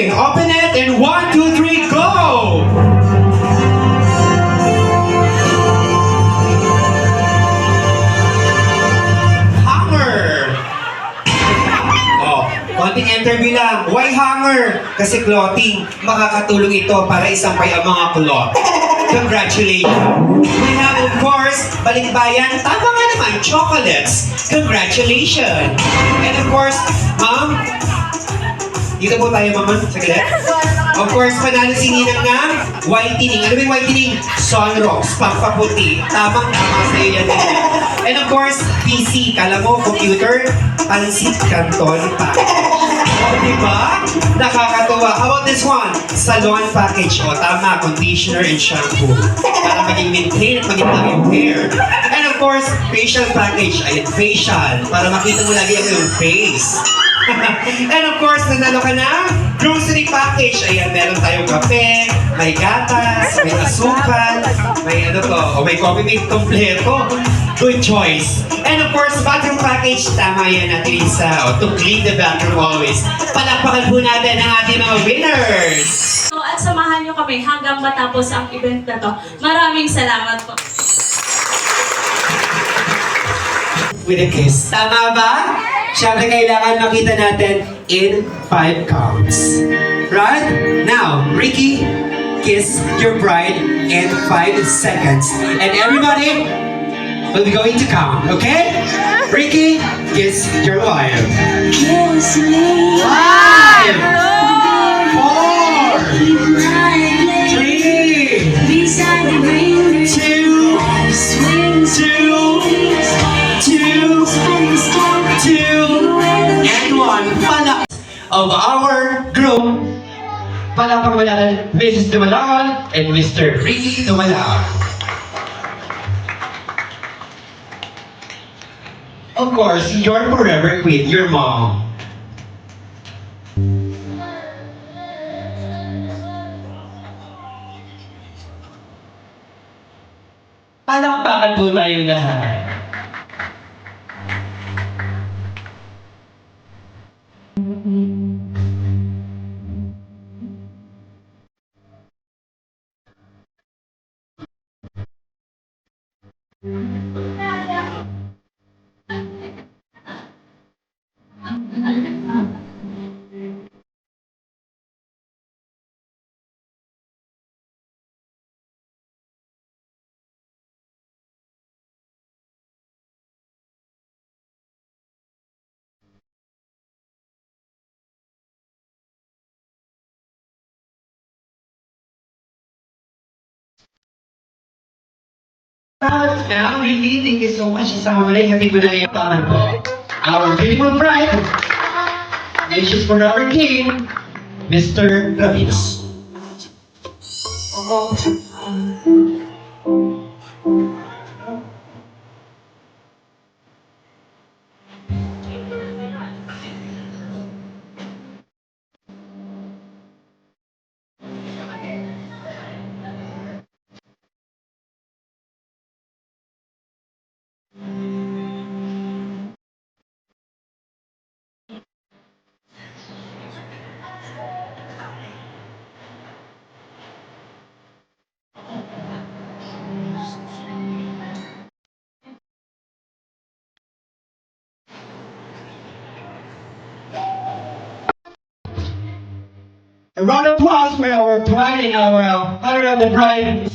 Okay, open it and 1, 2, 3, go! Hanger! Oh, konting interview lang. Why hanger? Kasi clothing. Makakatulong ito para isampay ang mga cloth. Congratulations! We have, of course, balikbayan. Tama nga naman, chocolates. Congratulations! And of course, ma'am, dito po tayo, mama. Saglit. Of course, panalo si Ninang ng whitening. Ano ba yung whitening? Sunrocks, pampaputi. Tamang-tama sa iyo yan. And of course, PC. Kala mo, computer, pansit canton package. O, diba? Nakakatuwa. How about this one? Salon package. O, tama. Conditioner and shampoo. Para maging maintain at maging lang yung hair. And of course, facial package. Ayan, facial. Para makita mo lagi ang iyong face. And of course, nanalo ka ng grocery package. Ayan, meron tayong kape, may gatas, may asukal, may ano to, o may coffee mate kompleto. Good choice. And of course, bathroom package. Tama yan natin isa. O, to clean the bathroom always. Palakpakan po natin ang ating mga winners. At samahan nyo kami hanggang matapos ang event na to. Maraming salamat po. With a kiss. Tama ba? Siyempre kailangan makita natin in 5 counts. Right? Now, Ricky, kiss your bride in 5 seconds. And everybody will be going to count, okay? Ricky, kiss your wife. Kiss me. 5, 4, 3, Beside the river. 2, Swings. 2, and 1. Palak of our groom. Palakpak mo natin Mrs. Dumalon and Mr. Ricky Dumalon. Of course, you're forever queen, your mom. Palakpakan po tayo lahat. Now, really, thank you so much sa huli. Happy ko na yung pangalan ko. Our beautiful bride, wishes for our king, Mr. Ravis. A round of applause for our bride and our honor of the bride.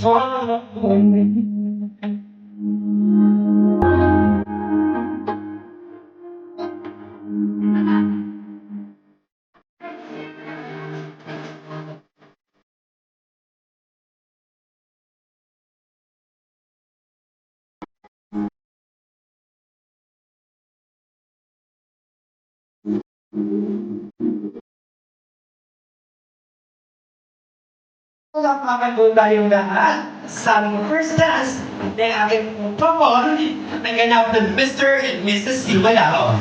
Palakpakan po tayong lahat sa aming first dance ng aking pamor na ganap ng Mr. and Mrs. Simalao.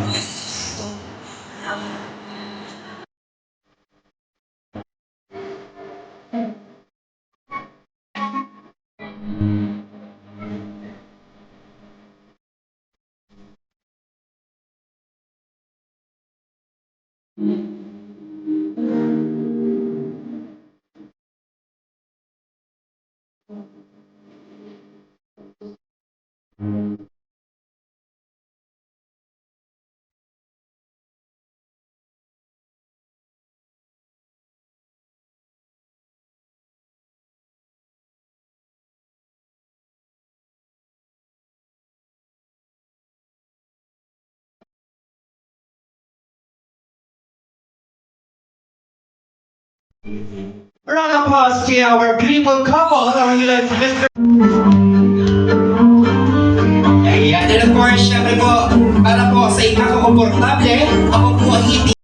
Round of applause to our beautiful couple, our Mr. Ayan, and of course, syempre po, para po sa ikakakomportable, ako po ang hindi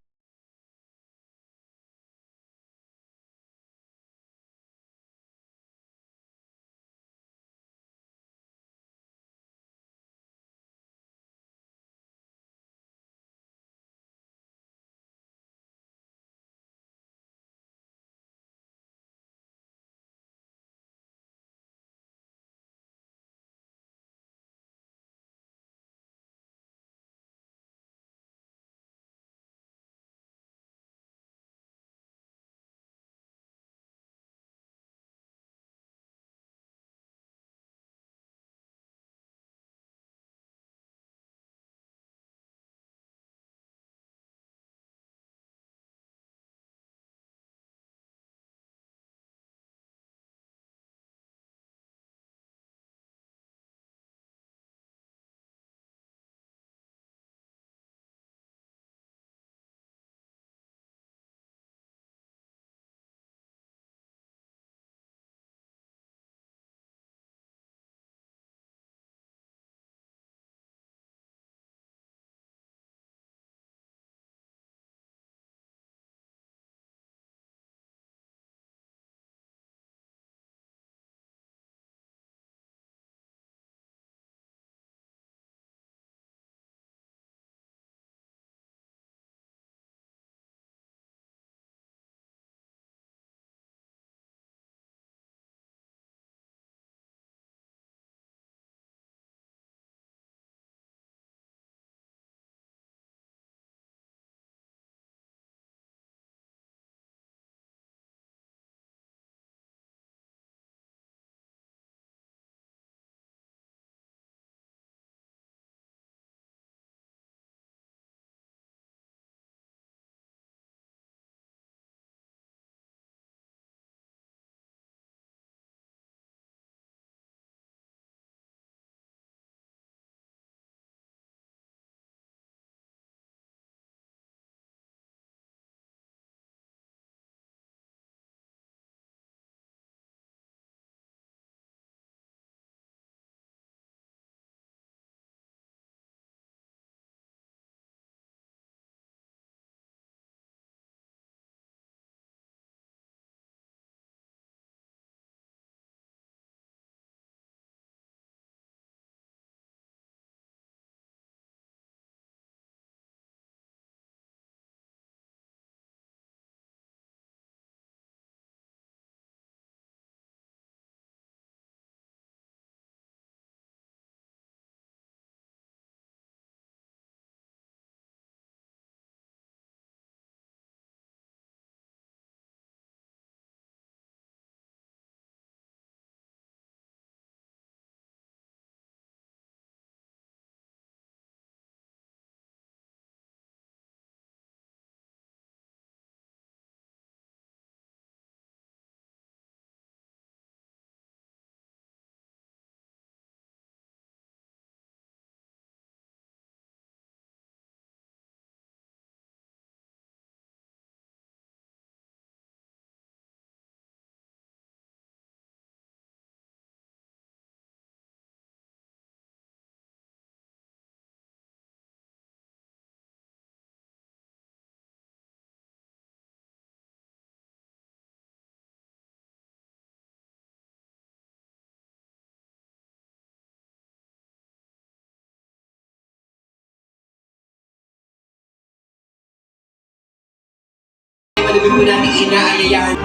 Malibig po natin inaayayahan.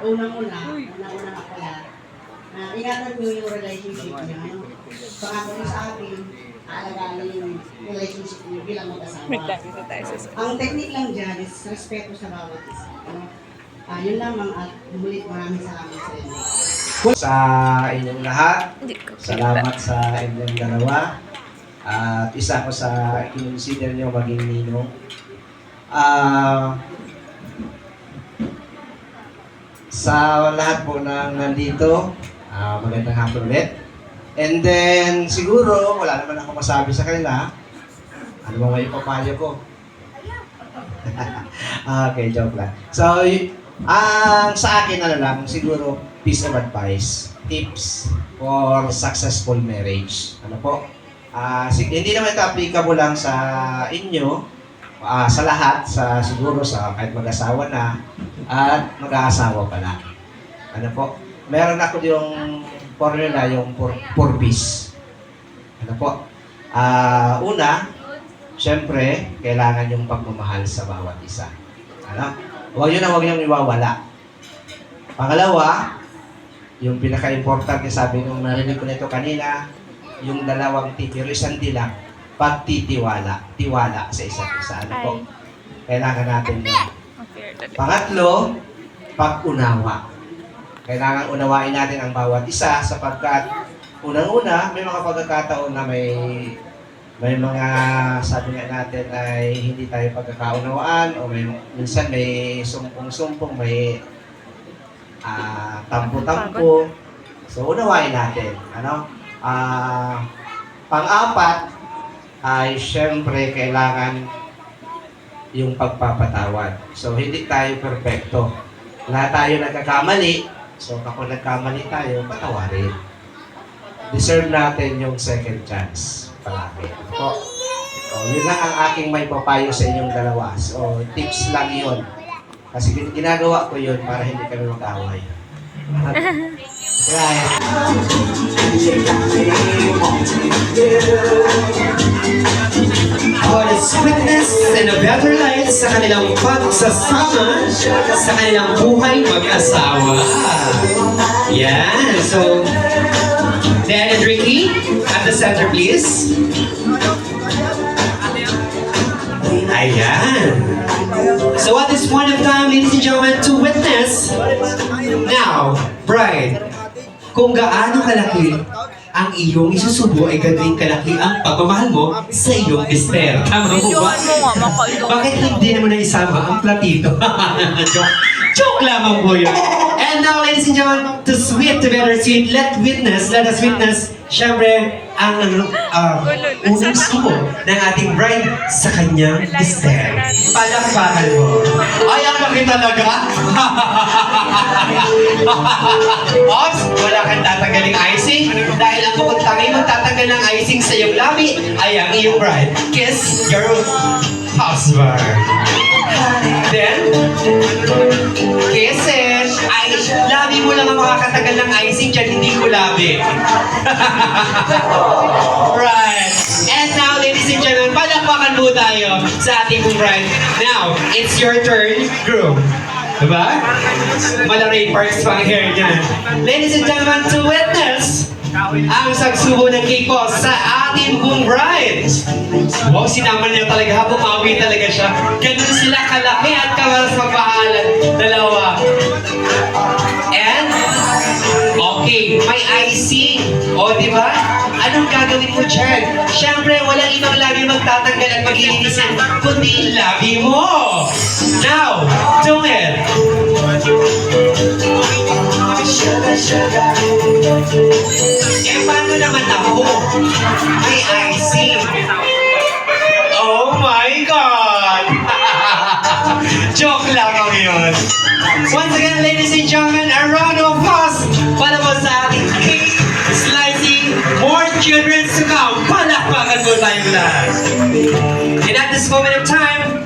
unang-una nga pala, ingatan nyo yung relationship niyo. Ano? Pangako nyo sa akin, aalagaan nyo yung relationship niyo bilang mag-asawa. Ang technique lang dyan is respeto sa bawat isa. Ano? Yun lamang at muli maraming salamat sa inyo. Sa inyong lahat, salamat sa inyong dalawa. At isa ko sa kinonsider nyo maging ninong. Sa lahat po ng nandito, magandang hapon ulit. And then, siguro, wala naman ako masabi sa kanila. Ano ba may papayo ko? Okay, joke lang. So, ang sa akin, ano lang, siguro, piece of advice, tips for successful marriage. Ano po? Hindi naman ito applicable lang sa inyo, sa lahat, siguro sa kahit mag-asawa na at mag-aasawa pa lang. Ano po? Meron ako yung formula, yung 4Ps. Ano po? Una, syempre, kailangan yung pagmamahal sa bawat isa. Ano? Huwag nyo iwawala. Pangalawa, yung pinaka-importante, sabi nung narinig ko nito kanina, yung dalawang pero isang dilang, pagtitiwala. Tiwala sa isa't isa. Ano po? Kailangan natin yun. Pangatlo, pag-unawa. Kailangan unawain natin ang bawat isa sapagkat unang-una, may mga pagkakataon na may mga sabi nga natin ay hindi tayo pagkakaunawaan o minsan may sumpong-sumpong, may tampo-tampo. So, unawain natin. Ano? Pang-apat ay syempre kailangan yung pagpapatawad. So, hindi tayo perfecto. Lahat tayo nagkakamali. So, kapag nagkamali tayo, patawarin. Deserve natin yung second chance palagi. So, yun lang ang aking may papayo sa inyong dalawa. So, tips lang yun. Kasi ginagawa ko yun para hindi kami mag-away. Right. For the sweetness and a better light sa kanilang pagsasama sa kanilang buhay mag-asawa. Yan. So, Dan and Ricky, at the center please. Ayan. So at this point of time, ladies and gentlemen, to witness, now, bride, kung gaano kalaki ang iyong isusubo ay gano'ng kalaki ang pagmamahal mo sa iyong mister. Tama mo ba? Bakit hindi naman na isama ang platito? Joke lamang po yun. And now, ladies and gentlemen, to sweet, to bittersweet, let us witness, syempre, ang unang subo ng ating bride sa kanyang mister. Palakpakan mo. Ay, ang laki talaga. Ops, wala kang tatanggaling icing dahil ang bukod tangi magtatanggal ng icing sa iyong labi ay ang iyong bride. Kiss your husband. Then, kisses. Ay, labi mo lang ang makakatagal ng icing dyan, hindi ko labi. Right. And now, ladies and gentlemen, palakpakan po tayo sa ating bride. Now, it's your turn, groom. Diba? Malaray parks pang hair niyan. Ladies and gentlemen, to witness ang sagsubo ng cake po sa ating pong bride. Wow, sinama niya talaga. Bumawi talaga siya. Ganun sila kalaki at kawalas magpahalan. Dalawa. And, okay, may icing. O, di ba? Anong gagawin mo dyan? Siyempre, walang ibang labi magtatanggal at mag-iinisan, kundi labi mo. Now, do it. Eh, paano naman ako? May icing. Oh my God! Joke lang ako yun. Once again, ladies and gentlemen, a round of applause para po sa ating cake slicing, more children to come. Palakpakan po tayong lahat. And at this moment of time,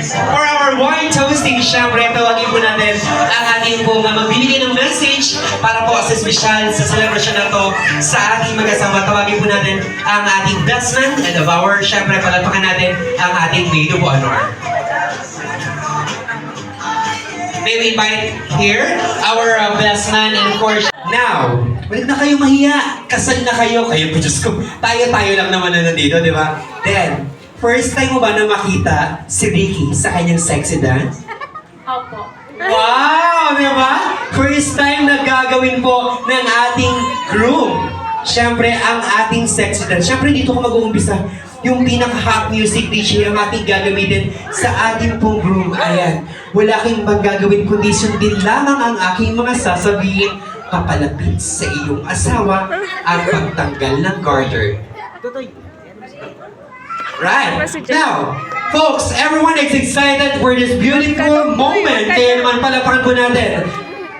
for our wine toasting, syempre, tawagin po natin ang ating pong magbibigay ng message para po sa special sa celebration na to sa ating mag-asawa. Tawagin po natin ang ating best man and of our, syempre, palakpakan natin ang ating maid of honor. may we invite here our best man and of course, now, wala na kayo mahiya. Kasal na kayo. Kayo po, Diyos ko. Tayo-tayo lang naman na nandito, di ba? Then, first time mo ba na makita si Ricky sa kanyang sexy dance? Opo. Wow! Di ba? First time na gagawin po ng ating groom. Siyempre, ang ating sexy dance. Siyempre, dito ko mag-uumpisa. Yung pinaka-hot music DJ ang ating gagamitin sa ating pong groom. Ayan. Wala kang magagawin kundi sundin lamang ang aking mga sasabihin papalapit sa iyong asawa at pagtanggal ng garter. Right. Now, folks, everyone is excited for this beautiful moment. Kaya naman palapakan po natin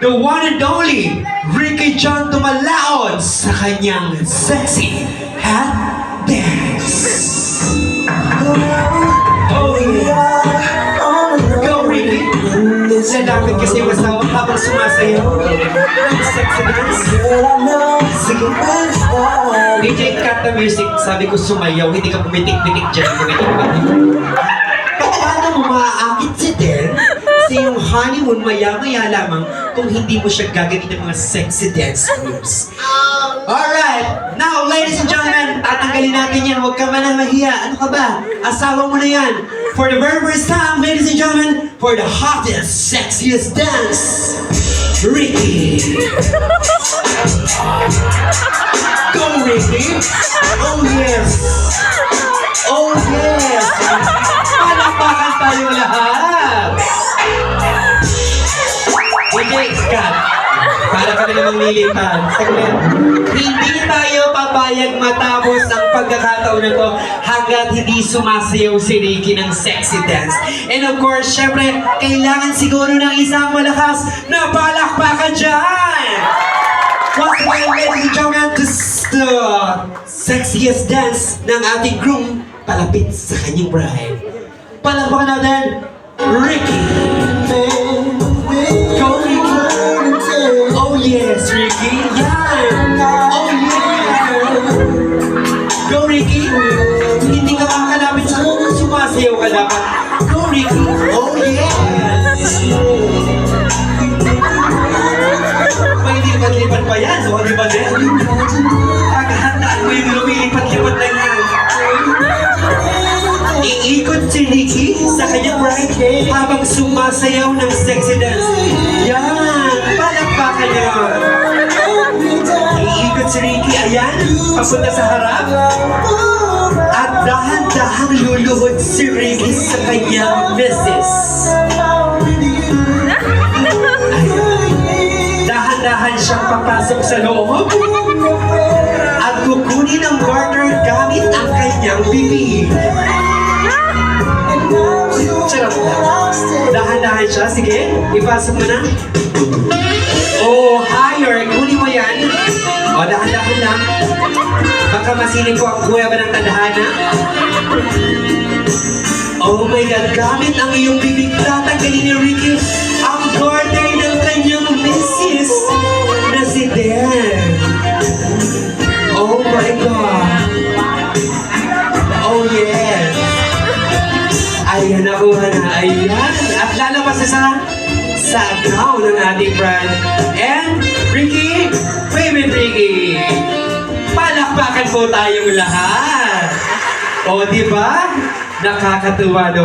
the one and only Ricky John Tumalaon sa kanyang sexy hat dance. Oh yeah. Go Ricky. Lalapit kasi yung asawa habang sumasayaw. Sexy dance. Sige. DJ, cut the music. Sabi ko sumayaw, hindi ka pumitik-pitik dyan. Pumitik-pitik. Paano mo maaakit si Den? Kasi yung honeymoon maya-maya lamang kung hindi mo siya gagawin ng mga sexy dance moves. Alright! Now, ladies and gentlemen, tatanggalin natin yan. Huwag ka man ang mahiya. Ano ka ba? Asawa mo na yan. For the very first time, ladies and gentlemen, for the hottest, sexiest dance, Ricky. Go, Ricky! Oh, yes! Oh, yes! Palakpakan tayo lahat! DJ, cut! Para kami namang lilipan. Saglit. Hindi tayo papayag matapos ang pagkakataon na to hanggat hindi sumasayaw si Ricky ng sexy dance. And of course, syempre, kailangan siguro ng isang malakas na palakpakan dyan! Once again, ladies and gentlemen, this is the sexiest dance ng ating groom palapit sa kanyang bride. Palakpakan natin, Ricky! Go, Ricky! Oh yes, Ricky! Yan! Oh yeah! Go, Ricky! Hindi ka makalapit sa sumasayaw ka dapat. Go, Ricky! Oh yes! May lipat-lipat pa yan, o di ba din? Paghandaan mo yung lumilipat-lipat na yan. Iikot si Ricky sa kanyang right habang sumasayaw ng sexy dance. Yan! Palakpakan niya! Iikot si Ricky, ayan, papunta sa harap. At dahan-dahang luluhod si Ricky sa kanyang missus. Dahan-dahan siyang papasok sa loob. At kukunin ang garter gamit ang kanyang bibig. Charot lang. Dahan-dahan siya. Sige, ipasok mo na. Oh, higher. Kunin mo yan. O, dahan-dahan lang. Baka masilip ko ang kuya ba ng tadhana. Oh my God, gamit ang iyong bibig, tatanggalin ni Ricky ang garter ng kanyang missus na si Dan. Oh my God. Oh yes. Ayan, nakuha na. Ayan. At lalabas na sa gown ng ating bride. And Ricky, favorite Ricky. Palakpakan po tayong lahat. O, di ba? Nakakatuwa daw.